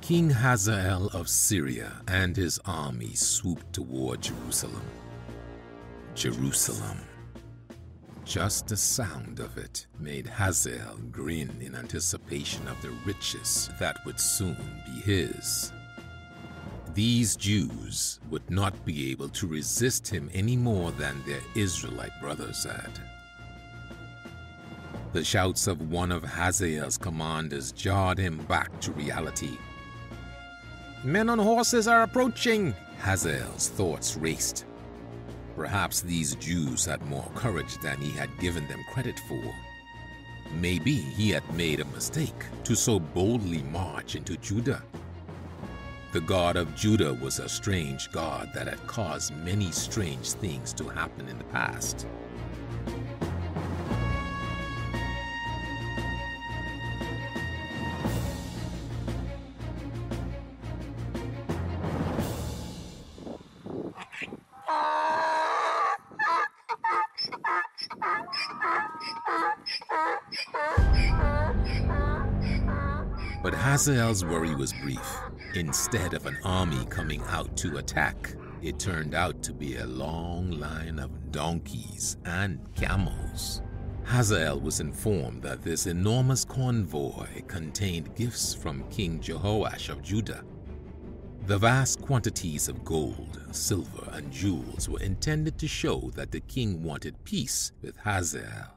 King Hazael of Syria and his army swooped toward Jerusalem. Jerusalem. Just the sound of it made Hazael grin in anticipation of the riches that would soon be his. These Jews would not be able to resist him any more than their Israelite brothers had. The shouts of one of Hazael's commanders jarred him back to reality. "Men on horses are approaching!" Hazael's thoughts raced. Perhaps these Jews had more courage than he had given them credit for. Maybe he had made a mistake to so boldly march into Judah. The God of Judah was a strange God that had caused many strange things to happen in the past. But Hazael's worry was brief. Instead of an army coming out to attack, it turned out to be a long line of donkeys and camels. Hazael was informed that this enormous convoy contained gifts from King Jehoash of Judah. The vast quantities of gold, silver, and jewels were intended to show that the king wanted peace with Hazael.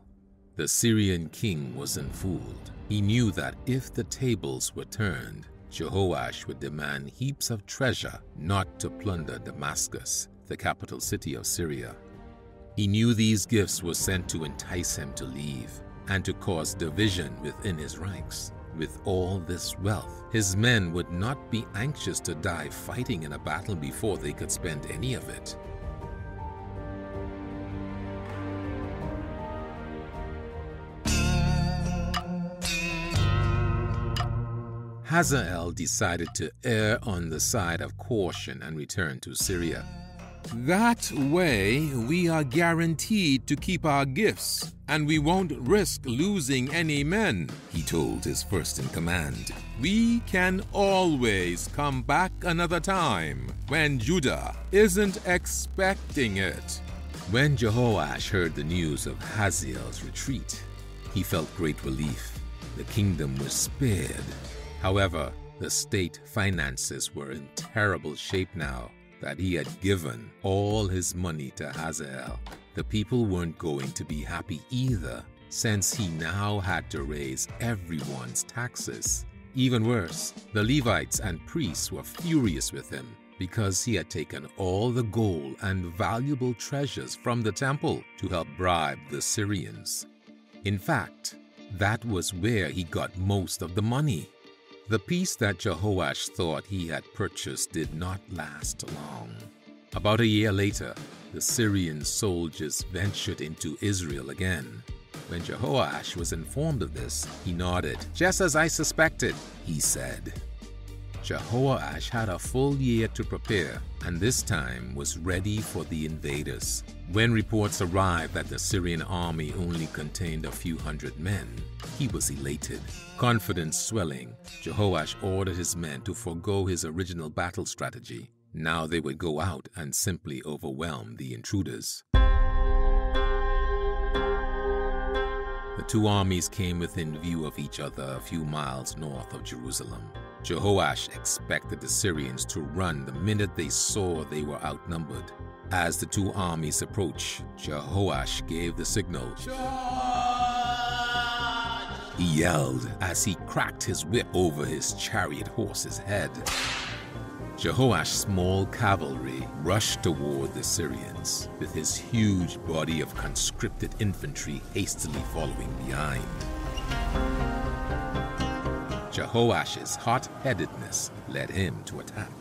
The Syrian king wasn't fooled. He knew that if the tables were turned, Jehoash would demand heaps of treasure not to plunder Damascus, the capital city of Syria. He knew these gifts were sent to entice him to leave and to cause division within his ranks. With all this wealth, his men would not be anxious to die fighting in a battle before they could spend any of it. Hazael decided to err on the side of caution and return to Syria. "That way, we are guaranteed to keep our gifts, and we won't risk losing any men," he told his first-in-command. "We can always come back another time when Judah isn't expecting it." When Jehoash heard the news of Hazael's retreat, he felt great relief. The kingdom was spared. However, the state finances were in terrible shape now that he had given all his money to Hazael. The people weren't going to be happy either, since he now had to raise everyone's taxes. Even worse, the Levites and priests were furious with him because he had taken all the gold and valuable treasures from the temple to help bribe the Syrians. In fact, that was where he got most of the money. The peace that Jehoash thought he had purchased did not last long. About a year later, the Syrian soldiers ventured into Israel again. When Jehoash was informed of this, he nodded. "Just as I suspected," he said. Jehoash had a full year to prepare, and this time was ready for the invaders. When reports arrived that the Syrian army only contained a few hundred men, he was elated. Confidence swelling, Jehoash ordered his men to forego his original battle strategy. Now they would go out and simply overwhelm the intruders. The two armies came within view of each other a few miles north of Jerusalem. Jehoash expected the Syrians to run the minute they saw they were outnumbered. As the two armies approached, Jehoash gave the signal. He yelled as he cracked his whip over his chariot horse's head. Jehoash's small cavalry rushed toward the Syrians, with his huge body of conscripted infantry hastily following behind. Jehoash's hot-headedness led him to attack.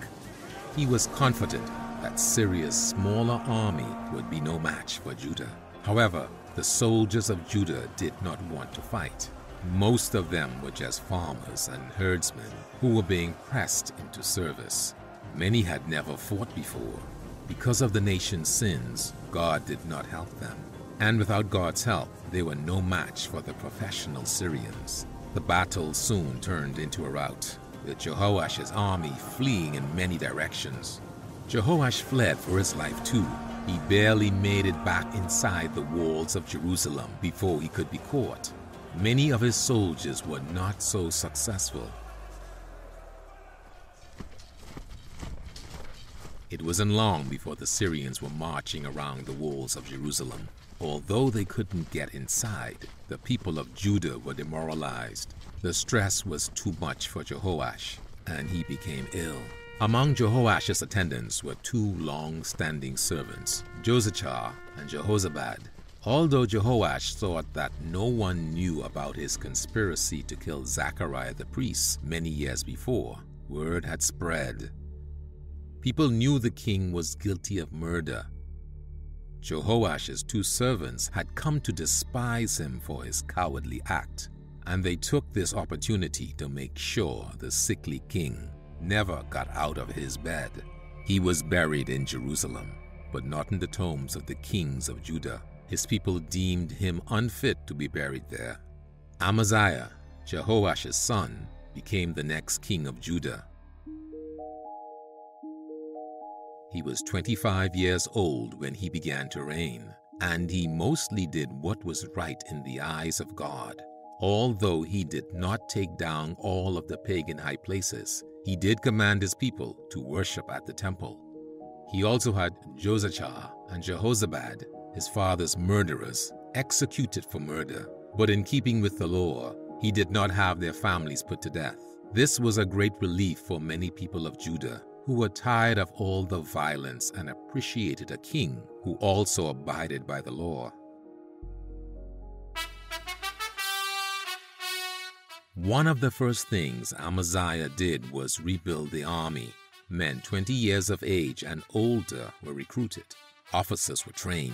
He was confident that Syria's smaller army would be no match for Judah. However, the soldiers of Judah did not want to fight. Most of them were just farmers and herdsmen who were being pressed into service. Many had never fought before. Because of the nation's sins, God did not help them. And without God's help, they were no match for the professional Syrians. The battle soon turned into a rout, with Jehoash's army fleeing in many directions. Jehoash fled for his life too. He barely made it back inside the walls of Jerusalem before he could be caught. Many of his soldiers were not so successful. It wasn't long before the Syrians were marching around the walls of Jerusalem. Although they couldn't get inside, the people of Judah were demoralized. The stress was too much for Jehoash, and he became ill. Among Jehoash's attendants were two long-standing servants, Josiah and Jehozabad. Although Jehoash thought that no one knew about his conspiracy to kill Zechariah the priest many years before, word had spread. People knew the king was guilty of murder. Jehoash's two servants had come to despise him for his cowardly act, and they took this opportunity to make sure the sickly king never got out of his bed. He was buried in Jerusalem, but not in the tombs of the kings of Judah. His people deemed him unfit to be buried there. Amaziah, Jehoash's son, became the next king of Judah. He was 25 years old when he began to reign, and he mostly did what was right in the eyes of God. Although he did not take down all of the pagan high places, he did command his people to worship at the temple. He also had Josiah and Jehozabad, his father's murderers, executed for murder, but in keeping with the law, he did not have their families put to death. This was a great relief for many people of Judah, who were tired of all the violence and appreciated a king who also abided by the law. One of the first things Amaziah did was rebuild the army. Men 20 years of age and older were recruited. Officers were trained.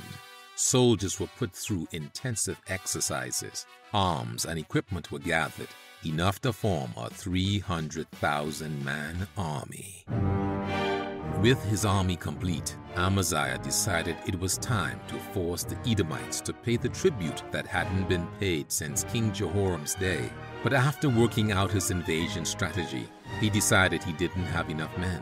Soldiers were put through intensive exercises. Arms and equipment were gathered, enough to form a 300,000-man army. With his army complete, Amaziah decided it was time to force the Edomites to pay the tribute that hadn't been paid since King Jehoram's day. But after working out his invasion strategy, he decided he didn't have enough men.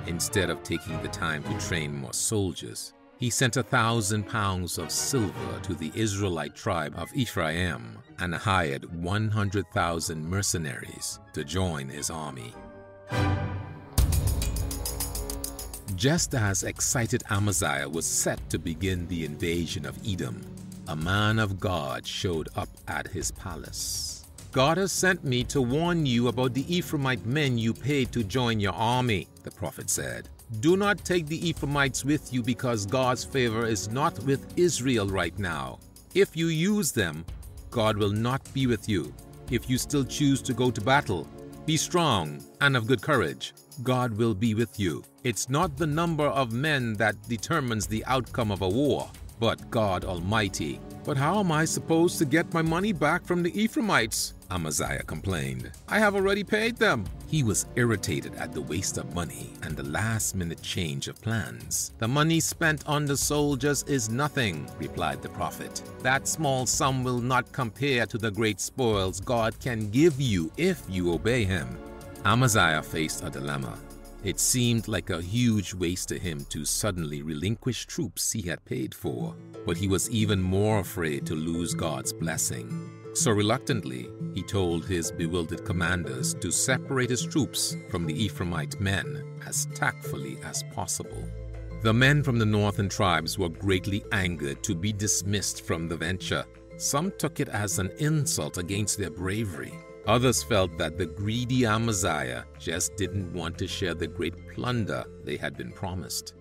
Instead of taking the time to train more soldiers, he sent 1,000 pounds of silver to the Israelite tribe of Ephraim and hired 100,000 mercenaries to join his army. Just as excited Amaziah was set to begin the invasion of Edom, a man of God showed up at his palace. "God has sent me to warn you about the Ephraimite men you paid to join your army," the prophet said. "Do not take the Ephraimites with you because God's favor is not with Israel right now. If you use them, God will not be with you. If you still choose to go to battle, be strong and of good courage. God will be with you. It's not the number of men that determines the outcome of a war, but God Almighty." "But how am I supposed to get my money back from the Ephraimites?" Amaziah complained. "I have already paid them." He was irritated at the waste of money and the last-minute change of plans. "The money spent on the soldiers is nothing," replied the prophet. "That small sum will not compare to the great spoils God can give you if you obey him." Amaziah faced a dilemma. It seemed like a huge waste to him to suddenly relinquish troops he had paid for, but he was even more afraid to lose God's blessing. So reluctantly, he told his bewildered commanders to separate his troops from the Ephraimite men as tactfully as possible. The men from the northern tribes were greatly angered to be dismissed from the venture. Some took it as an insult against their bravery. Others felt that the greedy Amaziah just didn't want to share the great plunder they had been promised.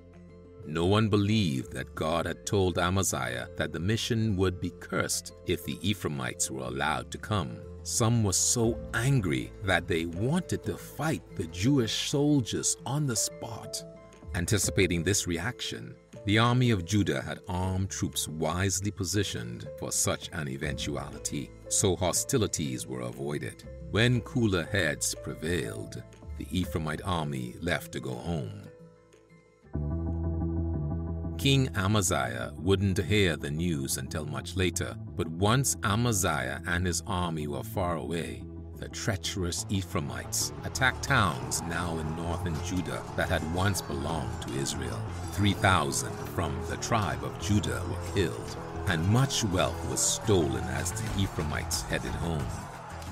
No one believed that God had told Amaziah that the mission would be cursed if the Ephraimites were allowed to come. Some were so angry that they wanted to fight the Jewish soldiers on the spot. Anticipating this reaction, the army of Judah had armed troops wisely positioned for such an eventuality, so hostilities were avoided. When cooler heads prevailed, the Ephraimite army left to go home. King Amaziah wouldn't hear the news until much later, but once Amaziah and his army were far away, the treacherous Ephraimites attacked towns now in northern Judah that had once belonged to Israel. 3,000 from the tribe of Judah were killed, and much wealth was stolen as the Ephraimites headed home.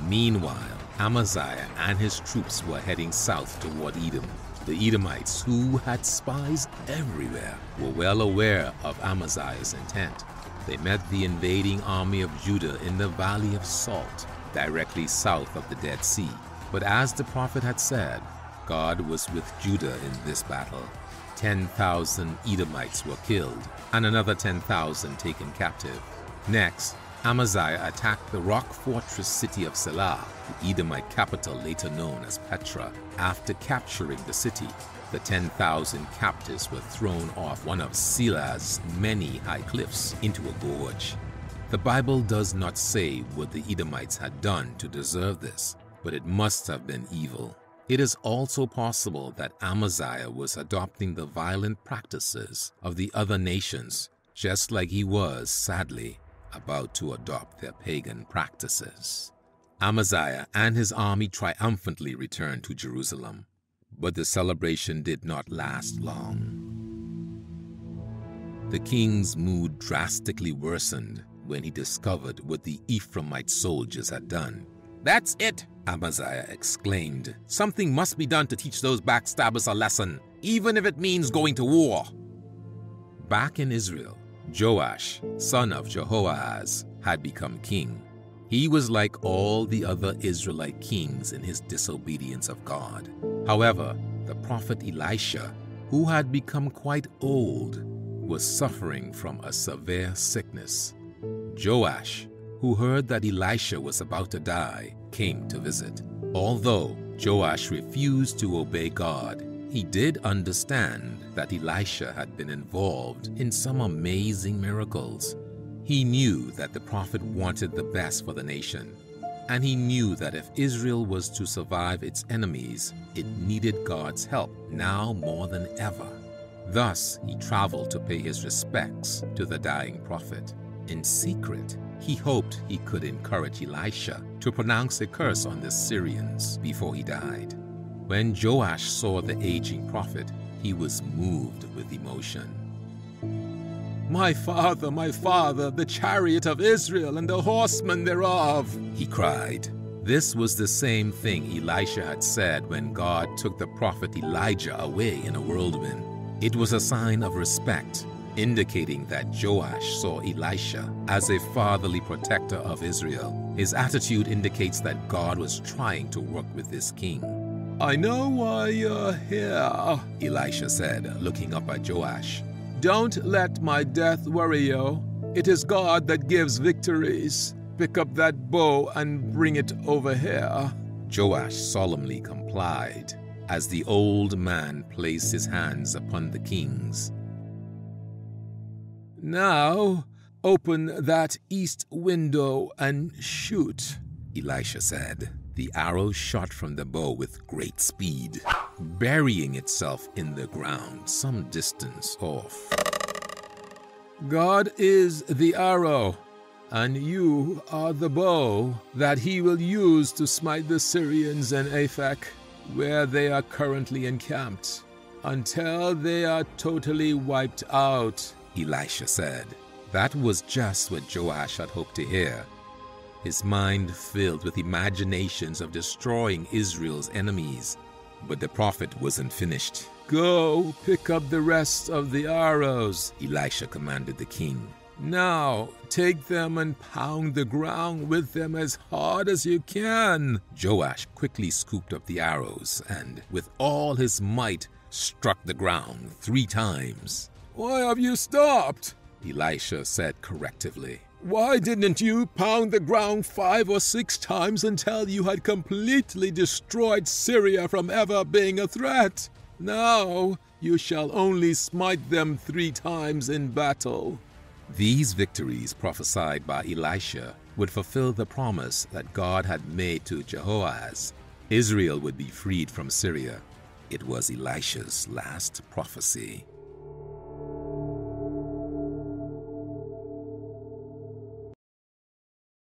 Meanwhile, Amaziah and his troops were heading south toward Edom. The Edomites, who had spies everywhere, were well aware of Amaziah's intent. They met the invading army of Judah in the Valley of Salt, directly south of the Dead Sea. But as the prophet had said, God was with Judah in this battle. 10,000 Edomites were killed, and another 10,000 taken captive. Next, Amaziah attacked the rock fortress city of Selah, the Edomite capital later known as Petra. After capturing the city, the 10,000 captives were thrown off one of Selah's many high cliffs into a gorge. The Bible does not say what the Edomites had done to deserve this, but it must have been evil. It is also possible that Amaziah was adopting the violent practices of the other nations, just like he was, sadly, about to adopt their pagan practices. Amaziah and his army triumphantly returned to Jerusalem, but the celebration did not last long. The king's mood drastically worsened when he discovered what the Ephraimite soldiers had done. "That's it!" Amaziah exclaimed. "Something must be done to teach those backstabbers a lesson, even if it means going to war." Back in Israel, Joash, son of Jehoahaz, had become king. He was like all the other Israelite kings in his disobedience of God. However, the prophet Elisha, who had become quite old, was suffering from a severe sickness. Joash, who heard that Elisha was about to die, came to visit. Although Joash refused to obey God, he did understand that Elisha had been involved in some amazing miracles. He knew that the prophet wanted the best for the nation, and he knew that if Israel was to survive its enemies, it needed God's help now more than ever. Thus, he traveled to pay his respects to the dying prophet. In secret, he hoped he could encourage Elisha to pronounce a curse on the Syrians before he died. When Joash saw the aging prophet, he was moved with emotion. my father, the chariot of Israel and the horsemen thereof!" he cried. This was the same thing Elisha had said when God took the prophet Elijah away in a whirlwind. It was a sign of respect, indicating that Joash saw Elisha as a fatherly protector of Israel. His attitude indicates that God was trying to work with this king. "I know why you're here," Elisha said, looking up at Joash. "Don't let my death worry you. It is God that gives victories. Pick up that bow and bring it over here." Joash solemnly complied as the old man placed his hands upon the king's. "Now, open that east window and shoot," Elisha said. The arrow shot from the bow with great speed, burying itself in the ground some distance off. "God is the arrow, and you are the bow that he will use to smite the Syrians in Aphek, where they are currently encamped, until they are totally wiped out," Elisha said. That was just what Joash had hoped to hear. His mind filled with imaginations of destroying Israel's enemies. But the prophet wasn't finished. "Go pick up the rest of the arrows," Elisha commanded the king. "Now take them and pound the ground with them as hard as you can." Joash quickly scooped up the arrows and, with all his might, struck the ground 3 times. "Why have you stopped?" Elisha said correctively. "Why didn't you pound the ground 5 or 6 times until you had completely destroyed Syria from ever being a threat? Now you shall only smite them 3 times in battle." These victories prophesied by Elisha would fulfill the promise that God had made to Jehoahaz. Israel would be freed from Syria. It was Elisha's last prophecy.